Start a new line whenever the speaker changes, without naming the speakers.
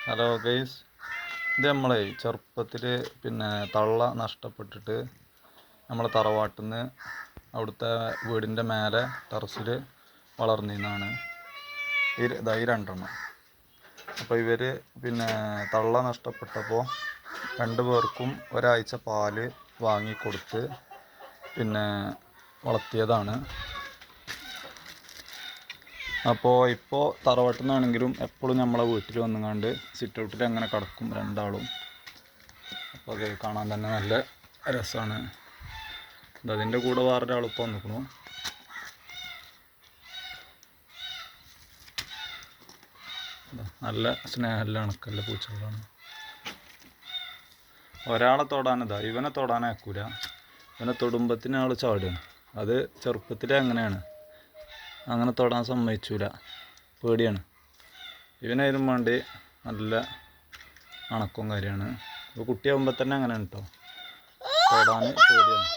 Hello guys, ഇത് നമ്മളെ ചെറുപ്പത്തിൽ തള്ള നഷ്ടപ്പെട്ടിട്ട് നമ്മളെ തറവാട്ടിൽ നിന്ന് അവിടുത്തെ വീടിൻ്റെ മേലെ ടെറസിൽ വളർന്നിരുന്നതാണ് ഈ രണ്ടെണ്ണം. അപ്പോൾ ഇവർ തള്ള നഷ്ടപ്പെട്ടപ്പോൾ രണ്ടു പേർക്കും ഒരാഴ്ച പാല് വാങ്ങിക്കൊടുത്ത് വളർത്തിയതാണ്. ഇപ്പോൾ തറവാട്ടിൽ നിന്നാണെങ്കിലും എപ്പോഴും നമ്മളെ വീട്ടിൽ വന്നുകൊണ്ട് സിറ്റ് ഔട്ടിൽ അങ്ങനെ കിടക്കും രണ്ടാളും. അപ്പോൾ അത് കാണാൻ തന്നെ നല്ല രസമാണ്. അതിൻ്റെ കൂടെ വേറൊരാൾ ഇപ്പോൾ വന്നിക്കണു. നല്ല സ്നേഹമല്ല അണക്കല്ല പൂച്ചകളാണ്. ഒരാളെ തൊടാനിതാ, ഇവനെ തൊടാനാക്കൂല. ഇവനെ തൊടുമ്പത്തിന് ആൾ ചാടുകയാണ്. അത് ചെറുപ്പത്തിലെ അങ്ങനെയാണ്, അങ്ങനെ തൊടാൻ സമ്മതിച്ചില്ല, പേടിയാണ്. ഇവനായാലും വേണ്ടി നല്ല അണക്കവും കാര്യമാണ്. ഇപ്പോൾ കുട്ടിയാകുമ്പോൾ തന്നെ അങ്ങനെയാണ് കേട്ടോ, തൊടാൻ പേടിയാണ്.